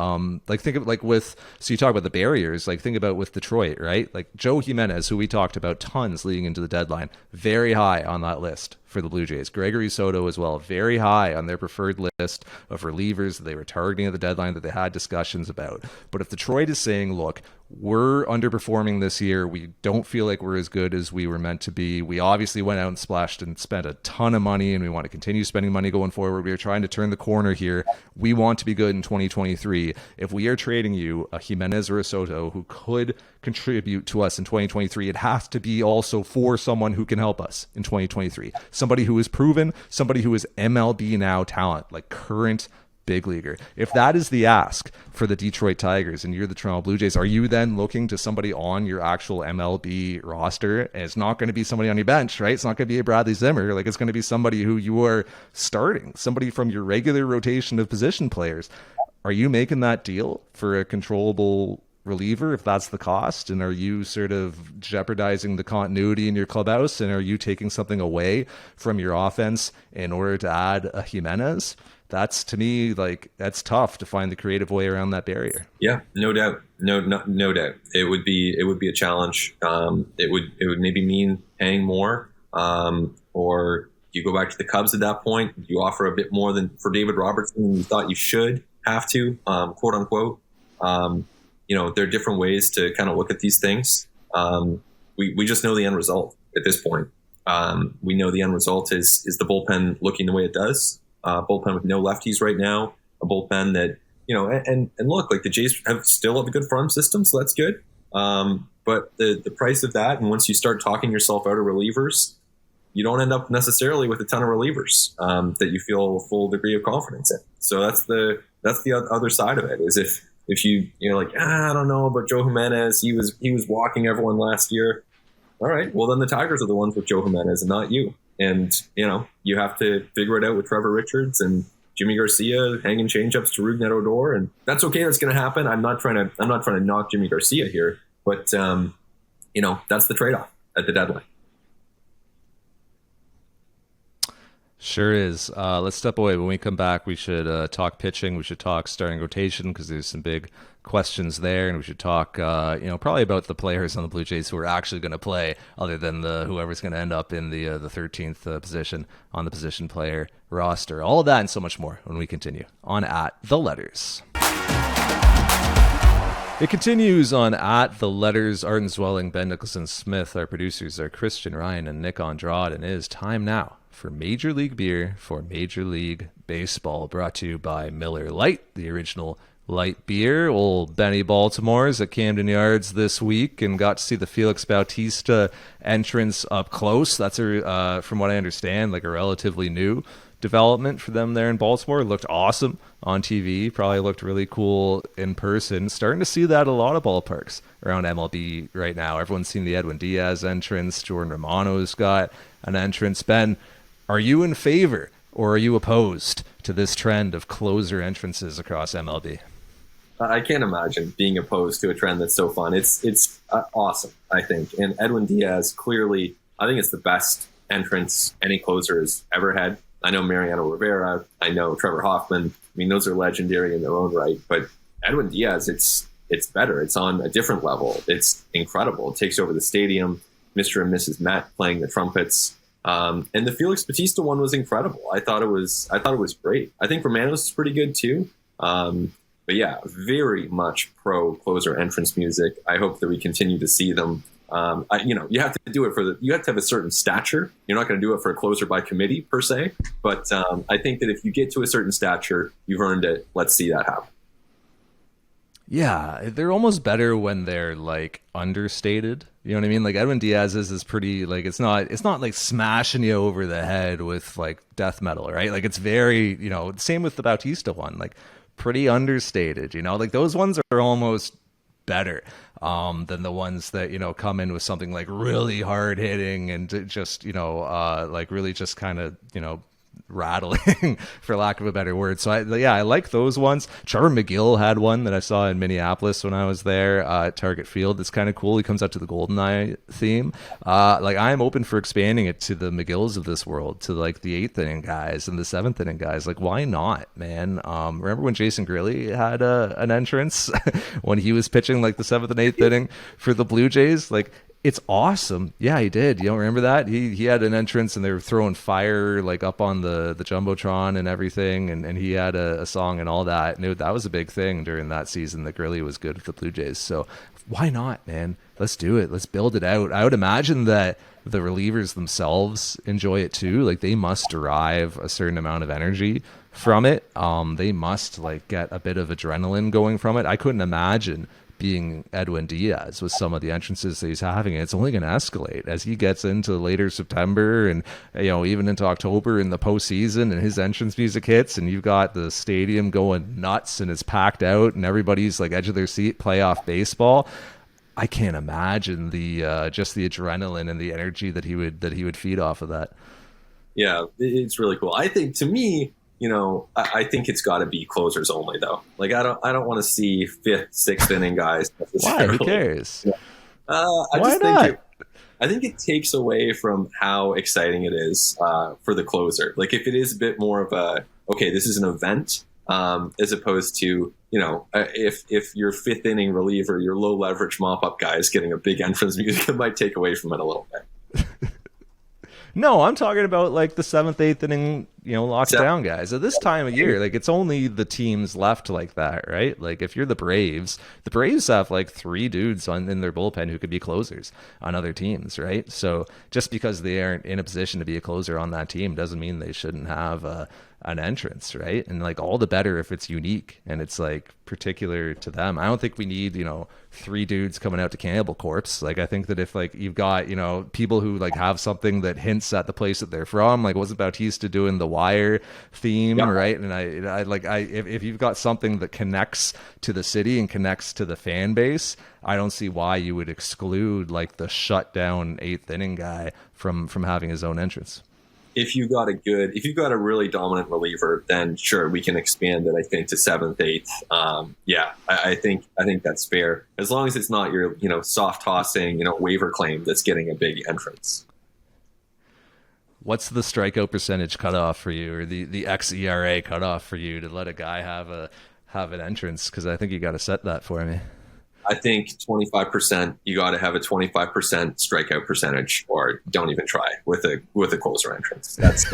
Like think of like so you talk about the barriers, like think about with Detroit, right? Like Joe Jimenez, who we talked about tons leading into the deadline, very high on that list for the Blue Jays. Gregory Soto as well, very high on their preferred list of relievers that they were targeting at the deadline that they had discussions about. But if Detroit is saying, look, we're underperforming this year, we don't feel like we're as good as we were meant to be. We obviously went out and splashed and spent a ton of money, and we want to continue spending money going forward. We are trying to turn the corner here. We want to be good in 2023. If we are trading you a Jimenez or a Soto who could contribute to us in 2023, it has to be also for someone who can help us in 2023. Somebody who is proven, somebody who is MLB now talent, like current big leaguer. If that is the ask for the Detroit Tigers and you're the Toronto Blue Jays, are you then looking to somebody on your actual MLB roster? And it's not going to be somebody on your bench, right? It's not going to be a Bradley Zimmer. Like, it's going to be somebody who you are starting, somebody from your regular rotation of position players. Are you making that deal for a controllable reliever if that's the cost? And are you sort of jeopardizing the continuity in your clubhouse? And are you taking something away from your offense in order to add a Jimenez? That's, to me, like, that's tough to find the creative way around that barrier. Yeah, no doubt. No doubt. It would be a challenge. It would maybe mean paying more, or you go back to the Cubs at that point. You offer a bit more than for David Robertson than you thought you should have to, quote unquote. There are different ways to kind of look at these things. We just know the end result at this point. We know the end result is the bullpen looking the way it does. Bullpen with no lefties right now, a bullpen that, and look, like the Jays still have a good farm system, so that's good. But the price of that, and once you start talking yourself out of relievers, you don't end up necessarily with a ton of relievers that you feel a full degree of confidence in. So that's the other side of it, is if you're like, I don't know about Joe Jimenez, he was walking everyone last year. All right, well then the Tigers are the ones with Joe Jimenez and not you. And, you have to figure it out with Trevor Richards and Jimmy Garcia hanging changeups to Rougned Odor. And that's okay. That's going to happen. I'm not trying to knock Jimmy Garcia here, but, that's the trade-off at the deadline. Sure is. Let's step away. When we come back, we should talk pitching. We should talk starting rotation because there's some big questions there, and we should talk, probably about the players on the Blue Jays who are actually going to play, other than whoever's going to end up in the 13th position on the position player roster. All of that and so much more when we continue on At The Letters. It continues on At The Letters. Arden Zwelling, Ben Nicholson Smith, our producers are Christian Ryan and Nick Andrade, and it is time now for Major League Beer for Major League Baseball, brought to you by Miller Lite, the original light beer. Old Benny Baltimore's at Camden Yards this week and got to see the Felix Bautista entrance up close. That's from what I understand, like a relatively new development for them there in Baltimore. It looked awesome on TV, probably looked really cool in person. Starting to see that at a lot of ballparks around MLB right now. Everyone's seen the Edwin Diaz entrance. Jordan Romano's got an entrance. Ben, are you in favor or are you opposed to this trend of closer entrances across MLB? I can't imagine being opposed to a trend that's so fun. It's awesome, I think. And Edwin Diaz, clearly, I think it's the best entrance any closer has ever had. I know Mariano Rivera. I know Trevor Hoffman. I mean, those are legendary in their own right. But Edwin Diaz, it's better. It's on a different level. It's incredible. It takes over the stadium. Mr. and Mrs. Met playing the trumpets. And the Felix Bautista one was incredible. I thought it was great. I think Romano's is pretty good too. But yeah, very much pro closer entrance music. I hope that we continue to see them. You have to do it you have to have a certain stature. You're not going to do it for a closer by committee per se. But I think that if you get to a certain stature, you've earned it. Let's see that happen. Yeah, they're almost better when they're like understated. You know what I mean? Like Edwin Diaz's is pretty like it's not like smashing you over the head with like death metal, right? Like it's very, same with the Bautista one, like pretty understated, like those ones are almost better than the ones that come in with something like really hard hitting and just like really just kind of rattling for lack of a better word. So I like those ones. Trevor McGill had one that I saw in Minneapolis when I was there at Target Field. It's kind of cool. He comes out to the GoldenEye theme. Like I'm open for expanding it to the McGills of this world, to like the 8th inning guys and the 7th inning guys. Like why not, man? Remember when Jason Grilly had an entrance when he was pitching like the 7th and 8th inning for the Blue Jays? Like it's awesome. Yeah, he did. You don't remember that? He had an entrance and they were throwing fire like up on the Jumbotron and everything, and he had a song and all that. And that was a big thing during that season that Gurley was good with the Blue Jays. So why not, man? Let's do it. Let's build it out. I would imagine that the relievers themselves enjoy it too. Like they must derive a certain amount of energy from it. They must like get a bit of adrenaline going from it. I couldn't imagine being Edwin Diaz with some of the entrances that he's having. It's only going to escalate as he gets into later September and even into October in the postseason, and his entrance music hits and you've got the stadium going nuts and it's packed out and everybody's like edge of their seat, playoff baseball. I can't imagine the just the adrenaline and the energy that he would feed off of that. Yeah, it's really cool. I think, to me, I think it's got to be closers only, though. Like, I don't want to see 5th, 6th inning guys. Why? Who cares? Yeah. Why not? I think it takes away from how exciting it is for the closer. Like, if it is a bit more of a, okay, this is an event, as opposed to, if your 5th inning reliever, your low leverage mop up guy is getting a big entrance music, it might take away from it a little bit. No, I'm talking about like the 7th, 8th inning, lockdown guys. At this time of year, like it's only the teams left like that, right? Like if you're the Braves have like 3 dudes in their bullpen who could be closers on other teams, right? So just because they aren't in a position to be a closer on that team doesn't mean they shouldn't have an entrance, right? And like all the better if it's unique and it's like particular to them. I don't think we need 3 dudes coming out to Cannibal Corpse. Like I think that if like you've got people who like have something that hints at the place that they're from, like wasn't Bautista doing the Wire theme, yep. Right? And if you've got something that connects to the city and connects to the fan base, I don't see why you would exclude like the shutdown 8th inning guy from having his own entrance. If you've got a really dominant reliever, then sure, we can expand it, I think, to 7th, 8th. I think that's fair. As long as it's not your, soft tossing, waiver claim that's getting a big entrance. What's the strikeout percentage cutoff for you, or the xERA cutoff for you to let a guy have an entrance? Because I think you got to set that for me. I think 25%. You got to have a 25% strikeout percentage, or don't even try with a closer entrance. That's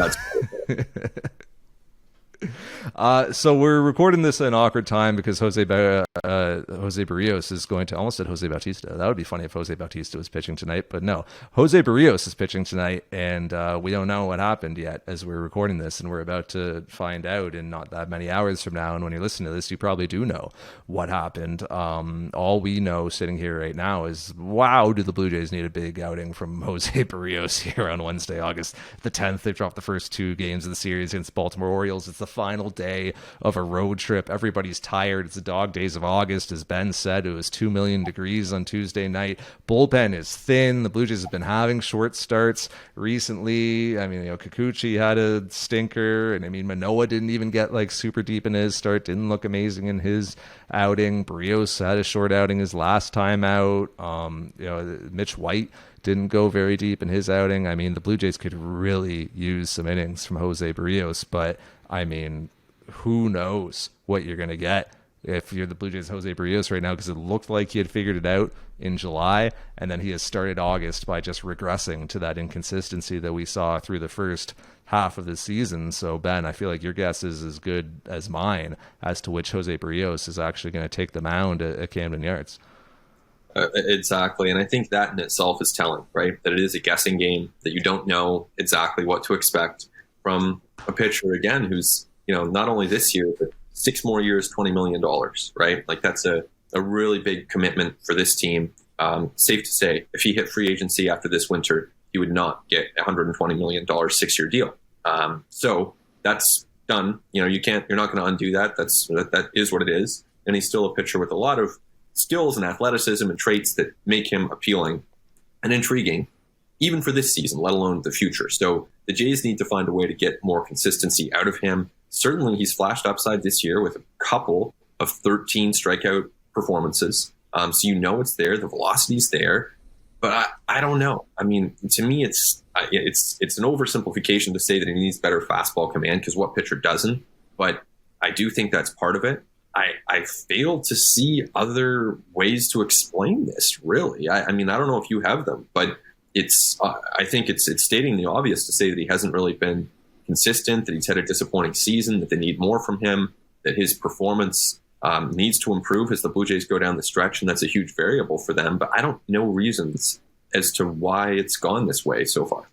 So we're recording this at an awkward time because Jose Berrios is going to, almost said Jose Bautista. That would be funny if Jose Bautista was pitching tonight, but no, Jose Berrios is pitching tonight, and we don't know what happened yet as we're recording this, and we're about to find out in not that many hours from now. And when you're listening to this, you probably do know what happened. All we know sitting here right now is, wow, do the Blue Jays need a big outing from Jose Berrios here on Wednesday, August the 10th. They've dropped the first 2 games of the series against Baltimore Orioles. It's the final day of a road trip. Everybody's tired. It's the dog days of August. As Ben said, it was 2 million degrees on Tuesday night. Bullpen is thin. The Blue Jays have been having short starts recently. I mean, Kikuchi had a stinker, and I mean, Manoah didn't even get like super deep in his start. Didn't look amazing in his outing. Berrios had a short outing his last time out. Mitch White didn't go very deep in his outing. I mean, the Blue Jays could really use some innings from Jose Berrios, but I mean, who knows what you're going to get if you're the Blue Jays Jose Berrios right now, because it looked like he had figured it out in July, and then he has started August by just regressing to that inconsistency that we saw through the first half of the season. So, Ben, I feel like your guess is as good as mine as to which Jose Berrios is actually going to take the mound at Camden Yards. Exactly. And I think that in itself is telling, right? That it is a guessing game, that you don't know exactly what to expect from a pitcher, again, who's, not only this year, but 6 more years, $20 million, right? Like that's a a really big commitment for this team. Safe to say, if he hit free agency after this winter, he would not get a $120 million 6-year deal. So that's done. You're not going to undo that. That is what it is. And he's still a pitcher with a lot of skills and athleticism and traits that make him appealing and intriguing, even for this season, let alone the future. So the Jays need to find a way to get more consistency out of him. Certainly, he's flashed upside this year with a couple of 13 strikeout performances. So it's there. The velocity's there. But I don't know. I mean, to me, it's an oversimplification to say that he needs better fastball command, because what pitcher doesn't? But I do think that's part of it. I fail to see other ways to explain this, really. I mean, I don't know if you have them, but I think it's stating the obvious to say that he hasn't really been consistent, that he's had a disappointing season, that they need more from him, that his performance needs to improve as the Blue Jays go down the stretch, and that's a huge variable for them. But I don't know reasons as to why it's gone this way so far.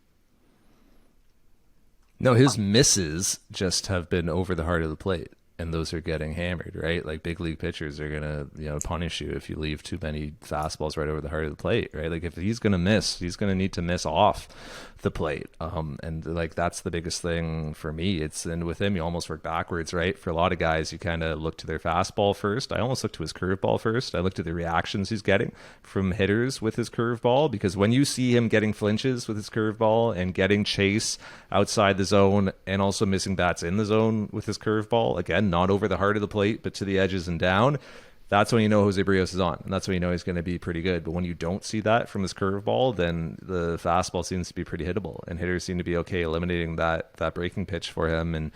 No, his misses just have been over the heart of the plate, and those are getting hammered, right? Like big league pitchers are gonna, punish you if you leave too many fastballs right over the heart of the plate, right? Like if he's gonna miss, he's gonna need to miss off the plate, and like that's the biggest thing for me. And with him, you almost work backwards, right? For a lot of guys, you kind of look to their fastball first. I almost look to his curveball first. I looked at the reactions he's getting from hitters with his curveball, because when you see him getting flinches with his curveball and getting chase outside the zone and also missing bats in the zone with his curveball, again, not over the heart of the plate, but to the edges and down, that's when you know Jose Berrios is on, and that's when you know he's going to be pretty good. But when you don't see that from his curveball, then the fastball seems to be pretty hittable, and hitters seem to be okay eliminating that breaking pitch for him and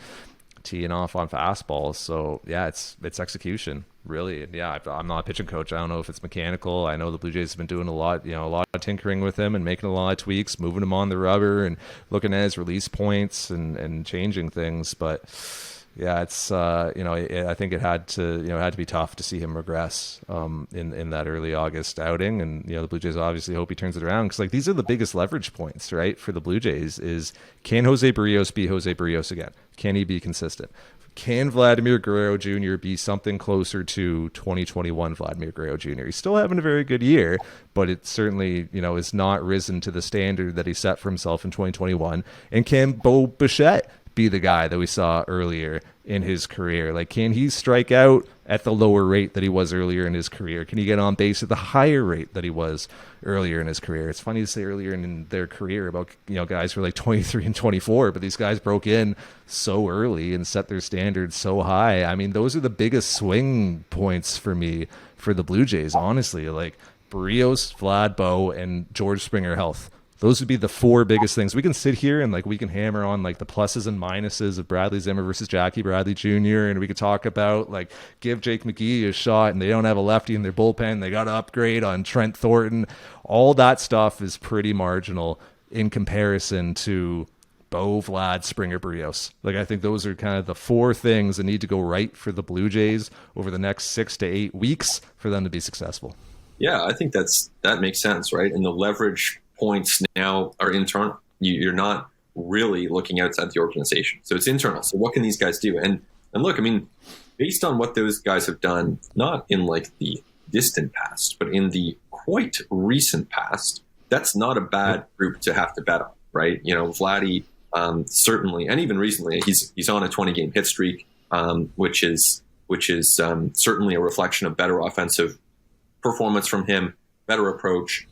teeing off on fastballs. So yeah, it's execution, really. And yeah, I'm not a pitching coach. I don't know if it's mechanical. I know the Blue Jays have been doing a lot of tinkering with him and making a lot of tweaks, moving him on the rubber and looking at his release points and changing things. But yeah, it's I think it had to be tough to see him regress in that early August outing, and the Blue Jays obviously hope he turns it around, because like these are the biggest leverage points, right, for the Blue Jays is, can Jose Berrios be Jose Berrios again? Can he be consistent? Can Vladimir Guerrero Jr. be something closer to 2021 Vladimir Guerrero Jr.? He's still having a very good year, but it certainly, is not risen to the standard that he set for himself in 2021. And can Bo Bichette be the guy that we saw earlier in his career? Like, can he strike out at the lower rate that he was earlier in his career? Can he get on base at the higher rate that he was earlier in his career? It's funny to say earlier in their career about, guys who are like 23 and 24, but these guys broke in so early and set their standards so high. I mean, those are the biggest swing points for me for the Blue Jays, honestly. Like Berrios, Vlad, Bo, and George Springer health. Those would be the four biggest things. We can sit here and we can hammer on the pluses and minuses of Bradley Zimmer versus Jackie Bradley Jr. And we could talk about give Jake McGee a shot, and they don't have a lefty in their bullpen. They got to upgrade on Trent Thornton. All that stuff is pretty marginal in comparison to Bo, Vlad, Springer, Berrios. I think those are kind of the four things that need to go right for the Blue Jays over the next 6 to 8 weeks for them to be successful. Yeah, I think that makes sense, right? And the leverage points now are internal. You're not really looking outside the organization. So it's internal. So what can these guys do? And look, I mean, based on what those guys have done, not in the distant past, but in the quite recent past, that's not a bad group to have to bet on, right? Vladdy, certainly, and even recently, he's on a 20-game hit streak, which is certainly a reflection of better offensive performance from him, better approach.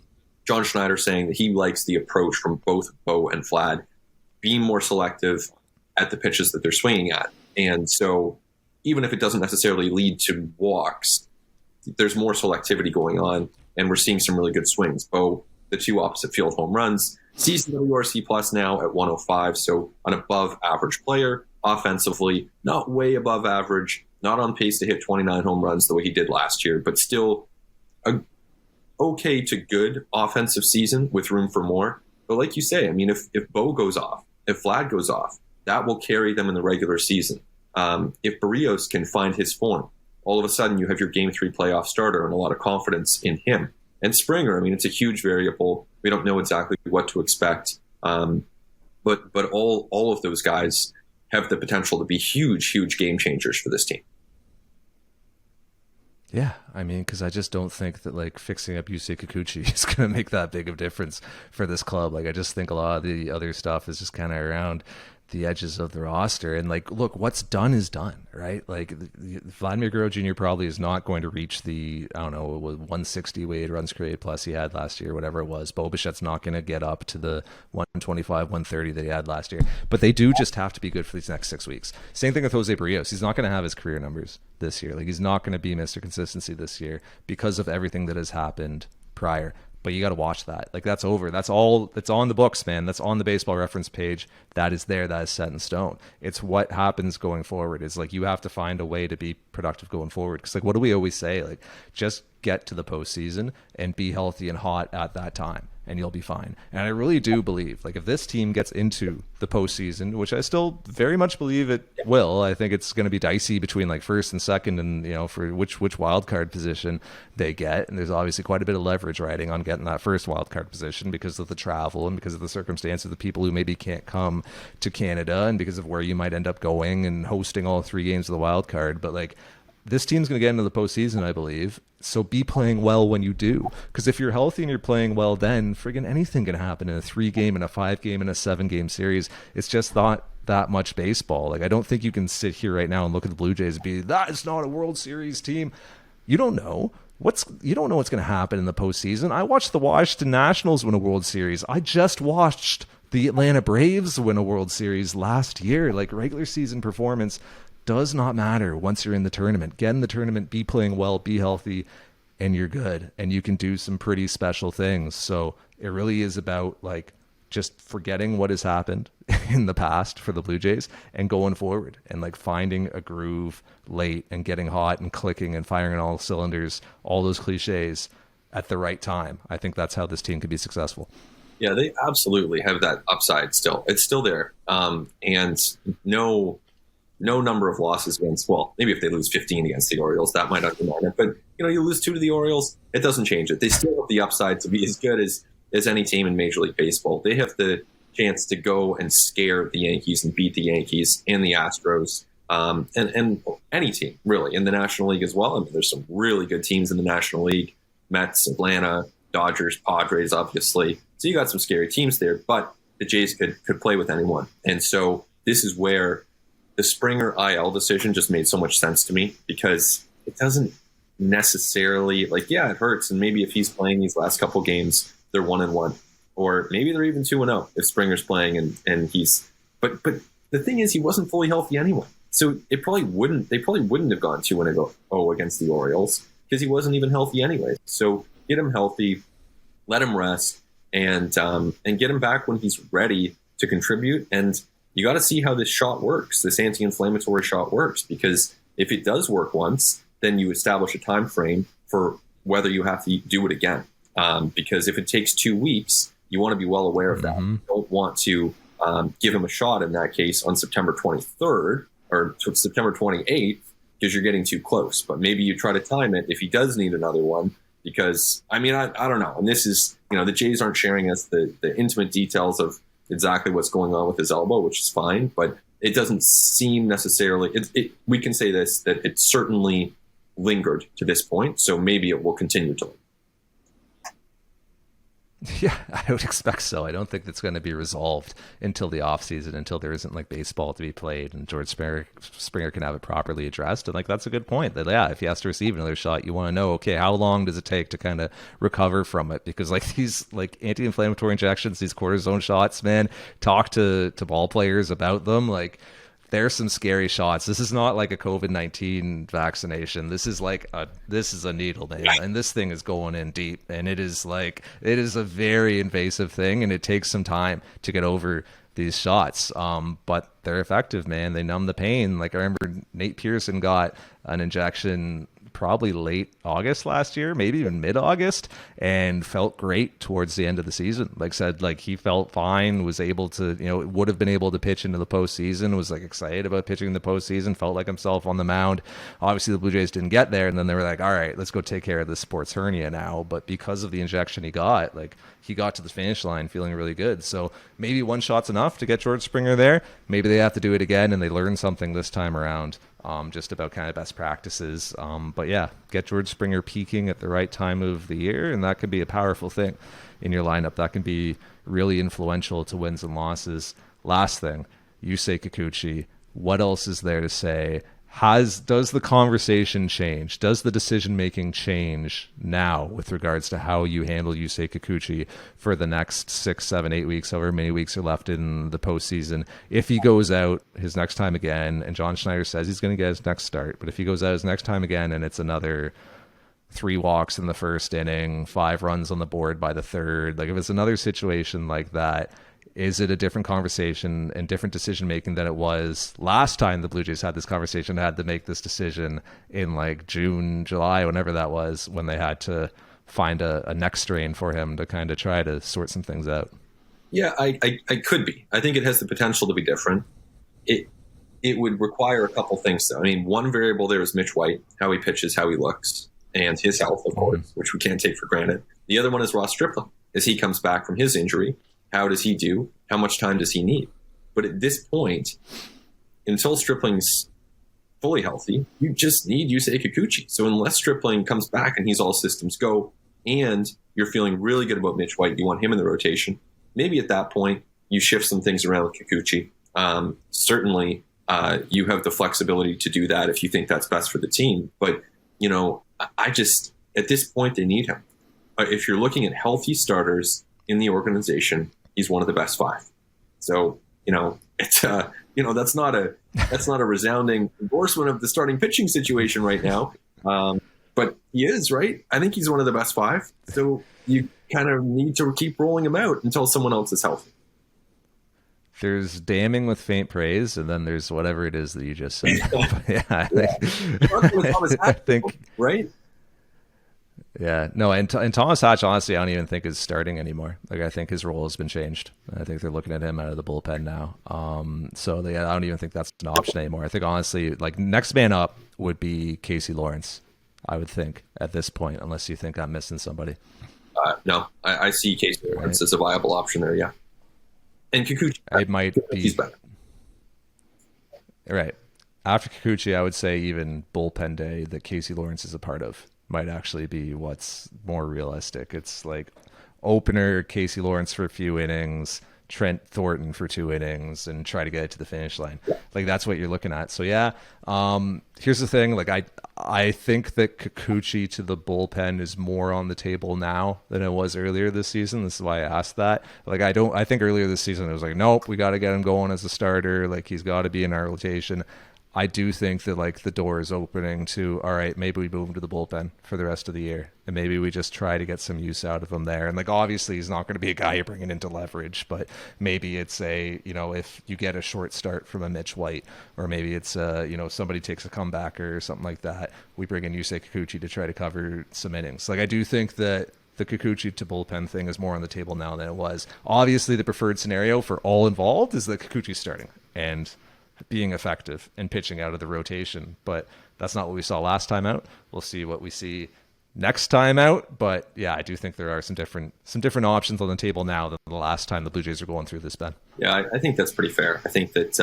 John Schneider saying that he likes the approach from both Bo and Vlad, being more selective at the pitches that they're swinging at. And so even if it doesn't necessarily lead to walks, there's more selectivity going on, and we're seeing some really good swings. Bo, the 2 opposite field home runs, season WRC plus now at 105, so an above average player. Offensively, not way above average, not on pace to hit 29 home runs the way he did last year, but still a okay to good offensive season with room for more. But like you say, I mean, if Bo goes off, if Vlad goes off, that will carry them in the regular season. If Berrios can find his form, all of a sudden you have your Game 3 playoff starter and a lot of confidence in him. And Springer, I mean, it's a huge variable. We don't know exactly what to expect. But all of those guys have the potential to be huge, huge game changers for this team. Yeah, I mean, because I just don't think that like fixing up Yusei Kikuchi is going to make that big of a difference for this club. Like, I just think a lot of the other stuff is just kind of around the edges of the roster. And like, look, what's done is done, right? Like, Vladimir Guerrero Jr. probably is not going to reach the, I don't know, 160 weighted runs created plus he had last year, whatever it was. Bo Bichette's not going to get up to the 125, 130 that he had last year. But they do just have to be good for these next 6 weeks. Same thing with Jose Berrios. He's not going to have his career numbers this year. Like, he's not going to be Mr. Consistency this year because of everything that has happened prior. But you got to watch that. Like, that's over. That's all. It's on the books, man. That's on the baseball reference page. That is there. That is set in stone. It's what happens going forward. Is like, you have to find a way to be productive going forward. Because like, what do we always say? Like, just get to the postseason and be healthy and hot at that time, and you'll be fine. And I really do believe, like, if this team gets into the postseason, which I still very much believe it will, I think it's going to be dicey between like first and second, and for which wild card position they get. And there's obviously quite a bit of leverage riding on getting that first wild card position because of the travel and because of the circumstance of the people who maybe can't come to Canada, and because of where you might end up going and hosting all 3 games of the wild card. But like, this team's going to get into the postseason, I believe. So be playing well when you do. Because if you're healthy and you're playing well, then friggin' anything can happen in a 3-game, and a 5-game, and a 7-game series. It's just not that much baseball. Like, I don't think you can sit here right now and look at the Blue Jays and be, that is not a World Series team. You don't know. You don't know what's going to happen in the postseason. I watched the Washington Nationals win a World Series. I just watched the Atlanta Braves win a World Series last year. Like, regular season performance does not matter once you're in the tournament. Get in the tournament, be playing well, be healthy, and you're good. And you can do some pretty special things. So it really is about like just forgetting what has happened in the past for the Blue Jays and going forward and like finding a groove late and getting hot and clicking and firing on all cylinders, all those cliches at the right time. I think that's how this team could be successful. Yeah, they absolutely have that upside still. It's still there. And no number of losses against, well, maybe if they lose 15 against the Orioles, that might undermine it. But, you lose 2 to the Orioles, it doesn't change it. They still have the upside to be as good as any team in Major League Baseball. They have the chance to go and scare the Yankees and beat the Yankees and the Astros, and any team, really, in the National League as well. I mean, there's some really good teams in the National League. Mets, Atlanta, Dodgers, Padres, obviously. So you got some scary teams there, but the Jays could play with anyone. And so this is where the Springer IL decision just made so much sense to me, because it doesn't necessarily, like, yeah, it hurts. And maybe if he's playing these last couple games, they're 1-1, or maybe they're even 2-0 if Springer's playing and he's, but the thing is, he wasn't fully healthy anyway. So they probably wouldn't have gone 2-0 against the Orioles, because he wasn't even healthy anyway. So get him healthy, let him rest, and get him back when he's ready to contribute. And you got to see how this shot works, this anti-inflammatory shot works, because if it does work once, then you establish a time frame for whether you have to do it again. Because if it takes 2 weeks, you want to be well aware of that. You don't want to give him a shot in that case on September 23rd or September 28th, because you're getting too close. But maybe you try to time it if he does need another one, because, I mean, I don't know. And this is, the Jays aren't sharing us the intimate details of exactly what's going on with his elbow, which is fine, but it doesn't seem necessarily, we can say this, that it certainly lingered to this point, so maybe it will continue to linger. Yeah, I would expect so. I don't think that's going to be resolved until the offseason, until there isn't like baseball to be played and George Springer can have it properly addressed. And like, that's a good point. That, yeah, if he has to receive another shot, you want to know, okay, how long does it take to kind of recover from it? Because like these like anti-inflammatory injections, these cortisone shots, man, talk to ball players about them. Like, there's some scary shots. This is not like a COVID-19 vaccination. This is like this is a needle, man. And this thing is going in deep. And it is a very invasive thing, and it takes some time to get over these shots. But they're effective, man. They numb the pain. Like, I remember Nate Pearson got an injection probably late August last year, maybe even mid-August, and felt great towards the end of the season. Like said, like he felt fine, was able to, would have been able to pitch into the postseason, was like excited about pitching in the postseason, felt like himself on the mound. Obviously the Blue Jays didn't get there, and then they were like, all right, let's go take care of this sports hernia now. But because of the injection he got, like he got to the finish line feeling really good. So maybe one shot's enough to get George Springer there. Maybe they have to do it again and they learn something this time around. just about kind of best practices. But yeah, get George Springer peaking at the right time of the year, and that can be a powerful thing in your lineup. That can be really influential to wins and losses. Last thing, Yusei Kikuchi, what else is there to say? Does the conversation change? Does the decision-making change now with regards to how you handle Yusei Kikuchi for the next 6, 7, 8 weeks, however many weeks are left in the postseason? If he goes out his next time again, and John Schneider says he's going to get his next start, but if he goes out his next time again and it's another 3 walks in the first inning, 5 runs on the board by the third, like if it's another situation like that, is it a different conversation and different decision making than it was last time the Blue Jays had this conversation, had to make this decision in like June, July, whenever that was, when they had to find a next strain for him to kind of try to sort some things out? Yeah, I could be. I think it has the potential to be different. It would require a couple things, though. I mean, one variable there is Mitch White, how he pitches, how he looks, and his health, of course, which we can't take for granted. The other one is Ross Stripling. As he comes back from his injury, how does he do? How much time does he need? But at this point, until Stripling's fully healthy, you just need Yusei Kikuchi. So unless Stripling comes back and he's all systems go, and you're feeling really good about Mitch White, you want him in the rotation, maybe at that point you shift some things around with Kikuchi. Certainly, you have the flexibility to do that if you think that's best for the team. But, I just, at this point, they need him. If you're looking at healthy starters in the organization, he's one of the best 5. So, it's that's not a resounding endorsement of the starting pitching situation right now. But he is, right? I think he's one of the best 5. So you kind of need to keep rolling him out until someone else is healthy. There's damning with faint praise, and then there's whatever it is that you just said. Yeah, I think right. Yeah, no, and Thomas Hatch, honestly, I don't even think is starting anymore. Like, I think his role has been changed. I think they're looking at him out of the bullpen now. I don't even think that's an option anymore. I think, honestly, like, next man up would be Casey Lawrence, I would think, at this point, unless you think I'm missing somebody. No, I see Casey Lawrence as a viable option there, yeah. And Kikuchi, it might be. He's better. Right. After Kikuchi, I would say even bullpen day that Casey Lawrence is a part of might actually be what's more realistic. It's like opener Casey Lawrence for a few innings, Trent Thornton for 2 innings, and try to get it to the finish line. Like, that's what you're looking at. So yeah, here's the thing. Like, I think that Kikuchi to the bullpen is more on the table now than it was earlier this season. This is why I asked that. Like, I think earlier this season it was like, nope, we got to get him going as a starter. Like, he's got to be in our rotation. I do think that, like, the door is opening to, all right, maybe we move him to the bullpen for the rest of the year, and maybe we just try to get some use out of him there. And, like, obviously he's not going to be a guy you're bringing into leverage, but maybe it's if you get a short start from a Mitch White, or maybe it's somebody takes a comeback or something like that, we bring in Yusei Kikuchi to try to cover some innings. Like, I do think that the Kikuchi to bullpen thing is more on the table now than it was. Obviously, the preferred scenario for all involved is that Kikuchi's starting and being effective and pitching out of the rotation, but that's not what we saw last time out. We'll see what we see next time out, but yeah, I do think there are some different options on the table now than the last time the Blue Jays are going through this, Ben. Yeah, I think that's pretty fair. I think that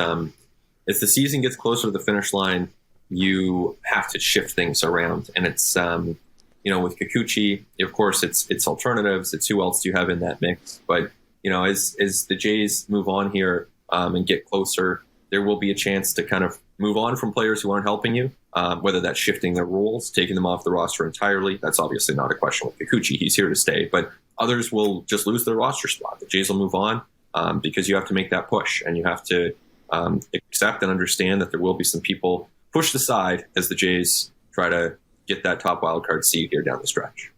as the season gets closer to the finish line, you have to shift things around, and it's with Kikuchi, of course, it's alternatives. It's who else do you have in that mix, but as the Jays move on here and get closer, there will be a chance to kind of move on from players who aren't helping you, whether that's shifting their roles, taking them off the roster entirely. That's obviously not a question with Kikuchi. He's here to stay. But others will just lose their roster spot. The Jays will move on because you have to make that push, and you have to accept and understand that there will be some people pushed aside as the Jays try to get that top wildcard seed here down the stretch.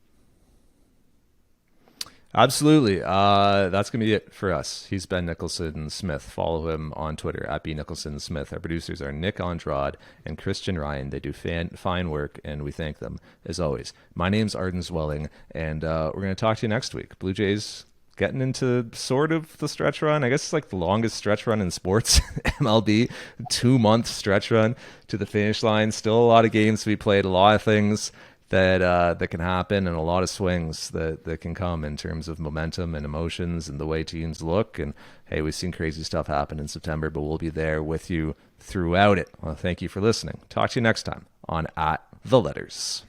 Absolutely. That's going to be it for us. He's Ben Nicholson Smith. Follow him on Twitter at @BNicholsonSmith. Our producers are Nick Andrade and Christian Ryan. They do fine work, and we thank them as always. My name's Arden Zwelling, and we're going to talk to you next week. Blue Jays getting into sort of the stretch run. I guess it's like the longest stretch run in sports, MLB, 2-month stretch run to the finish line. Still a lot of games to be played, a lot of things that can happen, and a lot of swings that can come in terms of momentum and emotions and the way teams look. And hey, we've seen crazy stuff happen in September, but we'll be there with you throughout it. Well, thank you for listening. Talk to you next time on At the Letters.